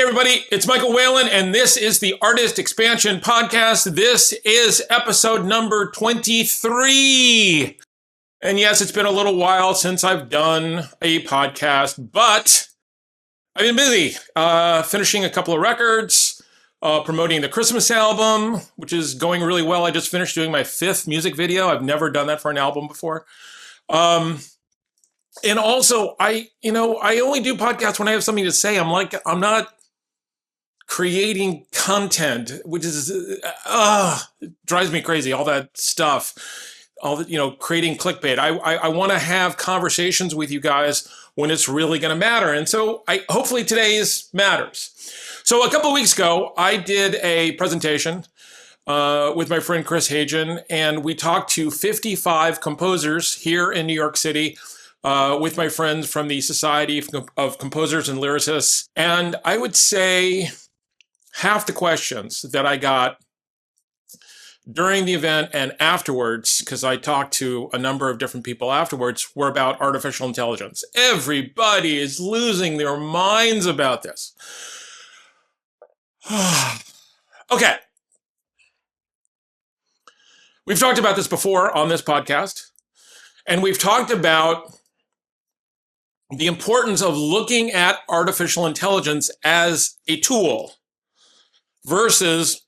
everybody, it's Michael Whalen, and this is the Artist Expansion Podcast. This is episode number 23. And yes, it's been a little while since I've done a podcast, but I've been busy finishing a couple of records, promoting the Christmas album, which is going really well. I just finished doing my 5th music video. I've never done that for an album before. And also, I only do podcasts when I have something to say. I'm not creating content, which is, it drives me crazy, all that stuff, creating clickbait. I want to have conversations with you guys when it's really going to matter. And so hopefully today's matters. So a couple of weeks ago, I did a presentation with my friend Chris Hagen, and we talked to 55 composers here in New York City with my friends from the Society of Composers and Lyricists. And I would say half the questions that I got during the event and afterwards, because I talked to a number of different people afterwards, were about artificial intelligence. Everybody is losing their minds about this. Okay. We've talked about this before on this podcast, and we've talked about the importance of looking at artificial intelligence as a tool versus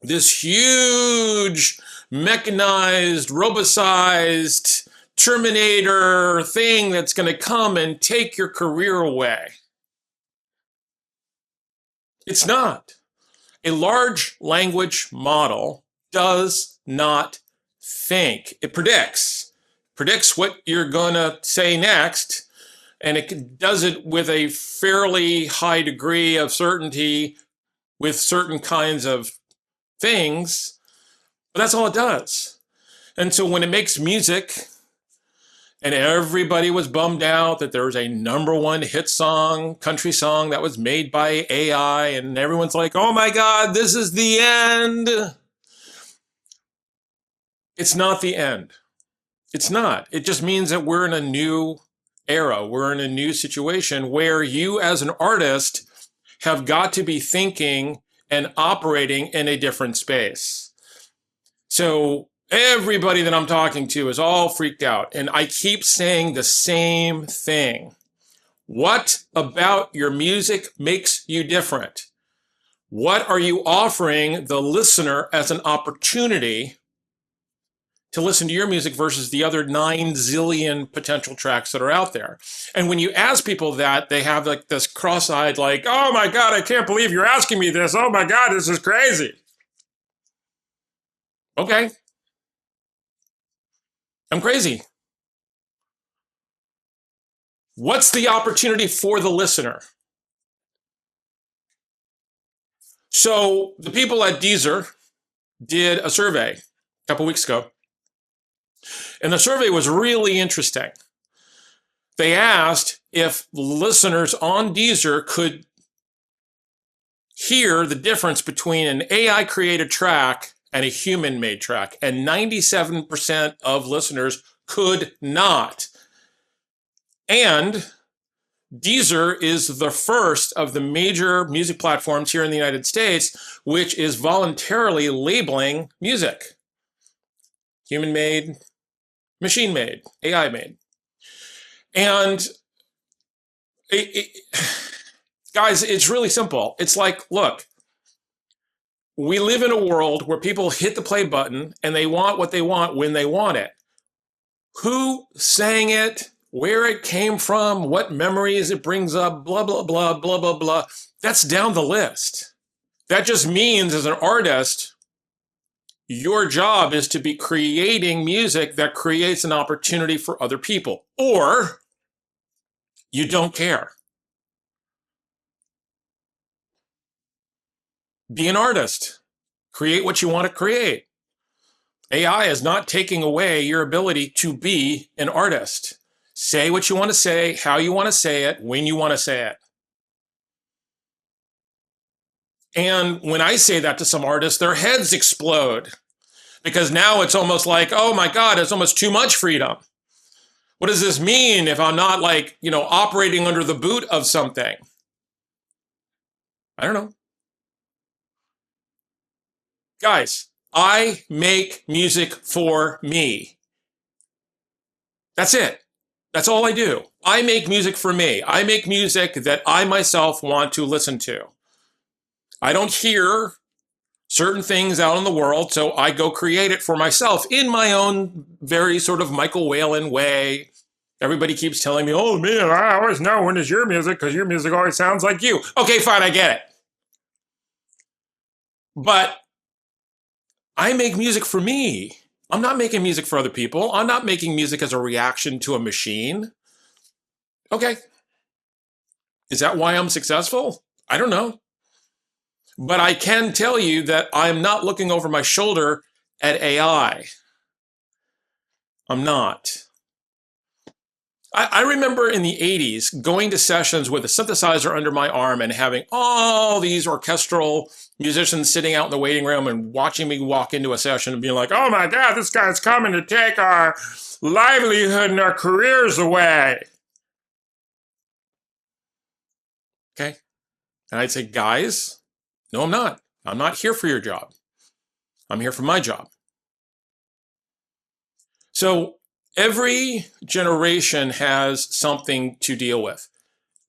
this huge mechanized, robotized Terminator thing that's going to come and take your career away. It's not. A large language model does not think. It predicts what you're going to say next, and it does it with a fairly high degree of certainty with certain kinds of things, but that's all it does. And so when it makes music, and everybody was bummed out that there was a #1 hit song, country song that was made by AI, and everyone's like, oh my God, this is the end. It's not the end. It's not. It just means that we're in a new era. We're in a new situation where you as an artist have got to be thinking and operating in a different space. So everybody that I'm talking to is all freaked out. And I keep saying the same thing. What about your music makes you different? What are you offering the listener as an opportunity to listen to your music versus the other 9 zillion potential tracks that are out there? And when you ask people that, they have like this cross-eyed, like, oh my God, I can't believe you're asking me this. Oh my God, this is crazy. Okay. I'm crazy. What's the opportunity for the listener? So the people at Deezer did a survey a couple weeks ago. And the survey was really interesting. They asked if listeners on Deezer could hear the difference between an AI-created track and a human-made track. And 97% of listeners could not. And Deezer is the first of the major music platforms here in the United States, which is voluntarily labeling music. Human-made, machine-made, AI-made. And guys, it's really simple. It's like, look, we live in a world where people hit the play button and they want what they want when they want it. Who sang it, where it came from, what memories it brings up, blah, blah, blah, blah, blah, blah. That's down the list. That just means as an artist, your job is to be creating music that creates an opportunity for other people, or you don't care. Be an artist. Create what you want to create. AI is not taking away your ability to be an artist. Say what you want to say, how you want to say it, when you want to say it. And when I say that to some artists, their heads explode because now it's almost like, oh my God, it's almost too much freedom. What does this mean if I'm not operating under the boot of something? I don't know. Guys, I make music for me. That's it. That's all I do. I make music for me. I make music that I myself want to listen to. I don't hear certain things out in the world, so I go create it for myself in my own very sort of Michael Whalen way. Everybody keeps telling me, oh man, I always know when it's your music because your music always sounds like you. Okay, fine, I get it. But I make music for me. I'm not making music for other people. I'm not making music as a reaction to a machine. Okay. Is that why I'm successful? I don't know. But I can tell you that I'm not looking over my shoulder at AI. I'm not. I remember in the 80s going to sessions with a synthesizer under my arm and having all these orchestral musicians sitting out in the waiting room and watching me walk into a session and being like, oh my God, this guy's coming to take our livelihood and our careers away. Okay. And I'd say, guys, no, I'm not. I'm not here for your job. I'm here for my job. So every generation has something to deal with.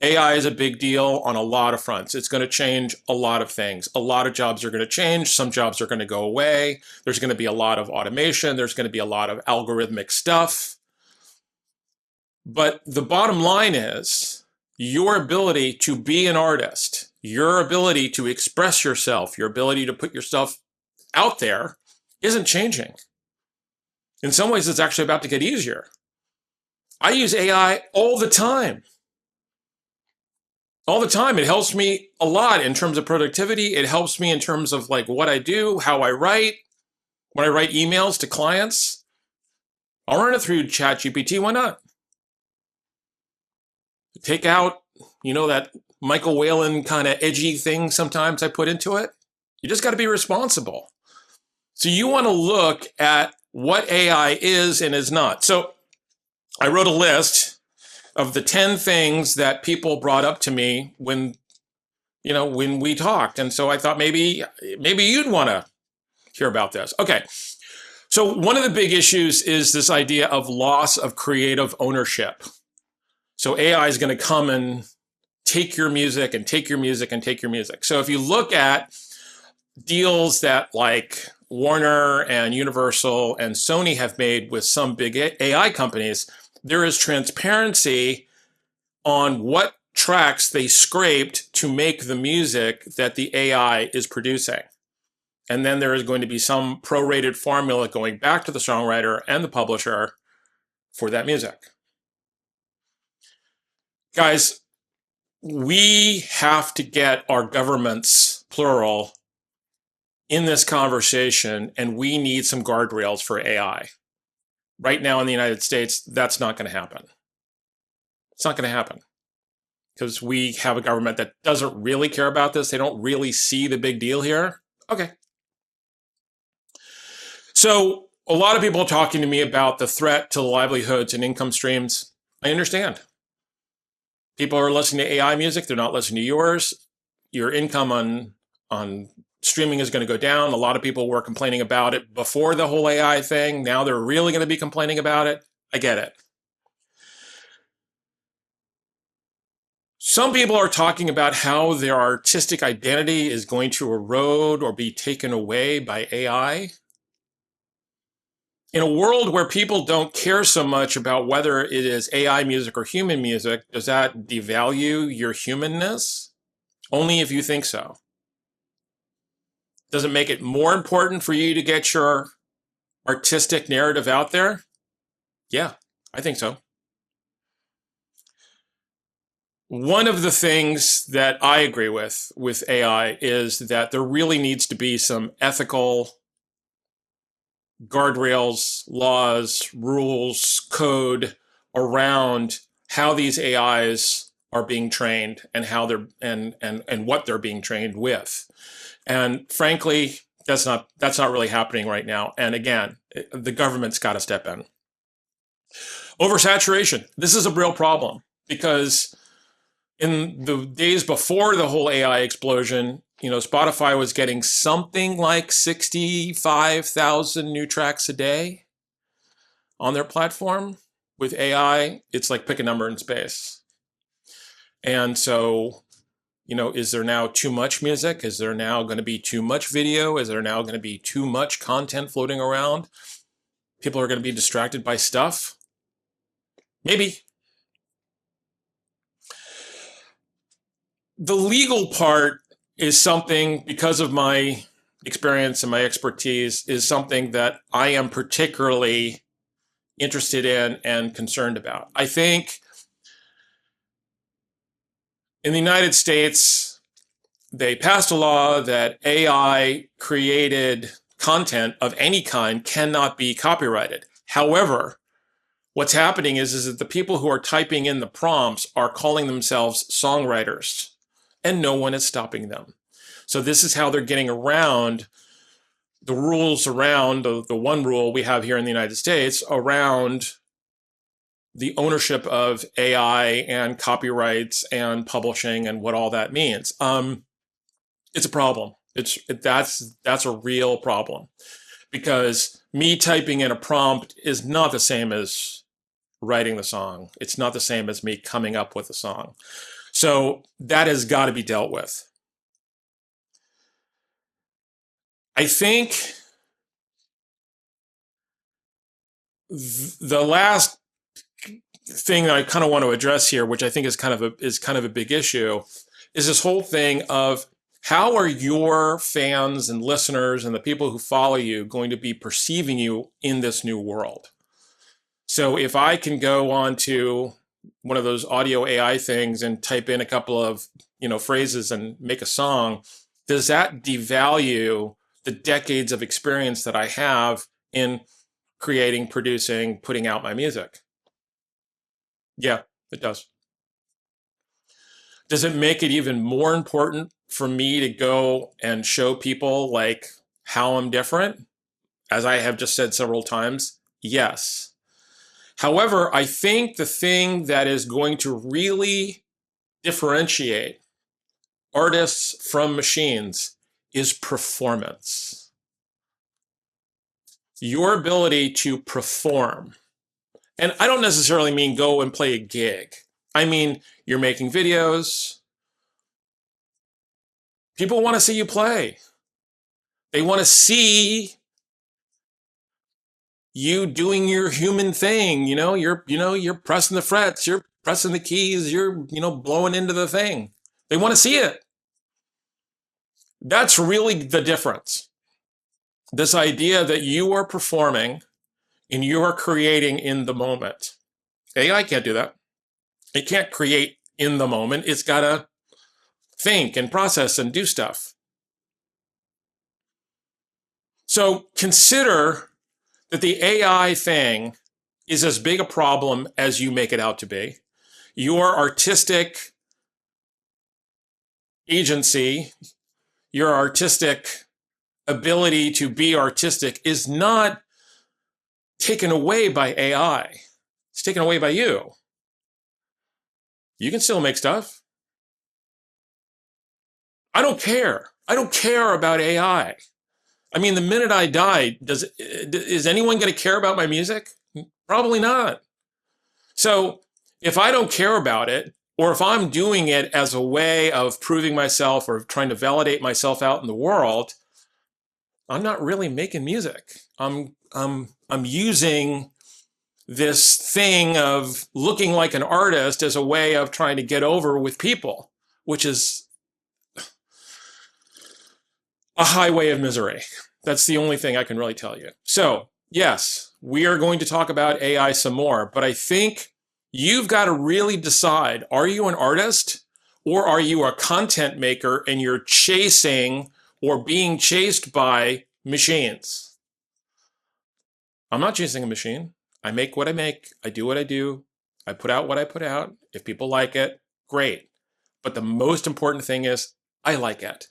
AI is a big deal on a lot of fronts. It's going to change a lot of things. A lot of jobs are going to change. Some jobs are going to go away. There's going to be a lot of automation. There's going to be a lot of algorithmic stuff. But the bottom line is your ability to be an artist, your ability to express yourself, your ability to put yourself out there isn't changing. In some ways, it's actually about to get easier. I use AI all the time. All the time. It helps me a lot in terms of productivity. It helps me in terms of like what I do, how I write. When I write emails to clients, I'll run it through ChatGPT. Why not? Take out, that Michael Whalen kind of edgy thing sometimes I put into it. You just got to be responsible. So you want to look at what AI is and is not. So I wrote a list of the 10 things that people brought up to me when we talked. And so I thought maybe you'd want to hear about this. Okay. So one of the big issues is this idea of loss of creative ownership. So AI is going to come and take your music and take your music and take your music. So if you look at deals that like Warner and Universal and Sony have made with some big AI companies, there is transparency on what tracks they scraped to make the music that the AI is producing. And then there is going to be some prorated formula going back to the songwriter and the publisher for that music. Guys, we have to get our governments, plural, in this conversation, and we need some guardrails for AI. Right now in the United States, that's not going to happen. It's not going to happen because we have a government that doesn't really care about this. They don't really see the big deal here. Okay. So a lot of people are talking to me about the threat to livelihoods and income streams. I understand. People are listening to AI music. They're not listening to yours. Your income on streaming is going to go down. A lot of people were complaining about it before the whole AI thing. Now they're really going to be complaining about it. I get it. Some people are talking about how their artistic identity is going to erode or be taken away by AI. In a world where people don't care so much about whether it is AI music or human music, does that devalue your humanness? Only if you think so. Does it make it more important for you to get your artistic narrative out there? Yeah, I think so. One of the things that I agree with AI is that there really needs to be some ethical guardrails, laws, rules, code around how these AIs are being trained and how they're and what they're being trained with. And frankly, that's not really happening right now. And again, the government's got to step in. Oversaturation. This is a real problem because In the days before the whole AI explosion, Spotify was getting something like 65,000 new tracks a day on their platform. With AI, it's like pick a number in space. And so, is there now too much music? Is there now going to be too much video? Is there now going to be too much content floating around? People are going to be distracted by stuff? Maybe. The legal part is something, because of my experience and my expertise, is something that I am particularly interested in and concerned about. I think in the United States, they passed a law that AI created content of any kind cannot be copyrighted. However, what's happening is that the people who are typing in the prompts are calling themselves songwriters, and no one is stopping them. So this is how they're getting around the rules around the one rule we have here in the United States around the ownership of AI and copyrights and publishing and what all that means. It's a problem. That's a real problem, because me typing in a prompt is not the same as writing the song. It's not the same as me coming up with a song. So that has got to be dealt with. I think the last thing that I kind of want to address here, which I think is kind of a big issue, is this whole thing of how are your fans and listeners and the people who follow you going to be perceiving you in this new world? So if I can go on to one of those audio AI things and type in a couple of, phrases and make a song, does that devalue the decades of experience that I have in creating, producing, putting out my music? Yeah, it does. Does it make it even more important for me to go and show people like how I'm different? As I have just said several times, yes. However, I think the thing that is going to really differentiate artists from machines is performance. Your ability to perform. And I don't necessarily mean go and play a gig. I mean, you're making videos. People want to see you play. They want to see you doing your human thing. You're pressing the frets, you're pressing the keys, you're, blowing into the thing. They want to see it. That's really the difference. This idea that you are performing and you are creating in the moment. AI can't do that. It can't create in the moment. It's got to think and process and do stuff. So consider that the AI thing is as big a problem as you make it out to be. Your artistic agency, your artistic ability to be artistic is not taken away by AI. It's taken away by you. You can still make stuff. I don't care. I don't care about AI. I mean, the minute I die, is anyone going to care about my music? Probably not. So if I don't care about it, or if I'm doing it as a way of proving myself or trying to validate myself out in the world, I'm not really making music. I'm using this thing of looking like an artist as a way of trying to get over with people, which is a highway of misery. That's the only thing I can really tell you. So, yes, we are going to talk about AI some more, but I think you've got to really decide, are you an artist or are you a content maker and you're chasing or being chased by machines? I'm not chasing a machine. I make what I make. I do what I do. I put out what I put out. If people like it, great. But the most important thing is I like it.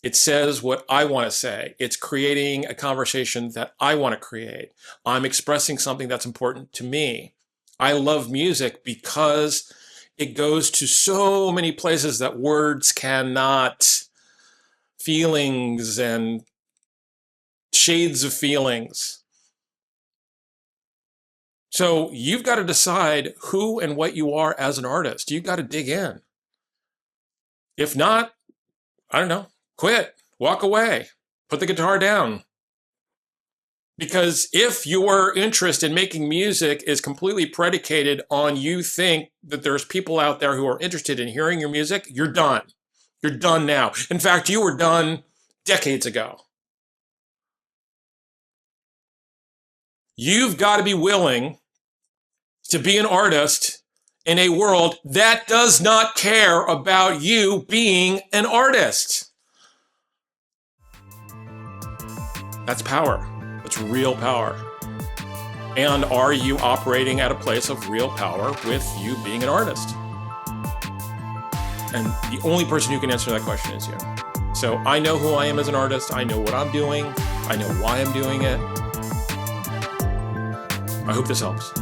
It says what I want to say. It's creating a conversation that I want to create. I'm expressing something that's important to me. I love music because it goes to so many places that words cannot, feelings and shades of feelings. So you've got to decide who and what you are as an artist. You've got to dig in. If not, I don't know, quit, walk away, put the guitar down. Because if your interest in making music is completely predicated on you think that there's people out there who are interested in hearing your music, you're done. You're done now. In fact, you were done decades ago. You've got to be willing to be an artist in a world that does not care about you being an artist. That's power. That's real power. And are you operating at a place of real power with you being an artist? And the only person who can answer that question is you. So I know who I am as an artist. I know what I'm doing. I know why I'm doing it. I hope this helps.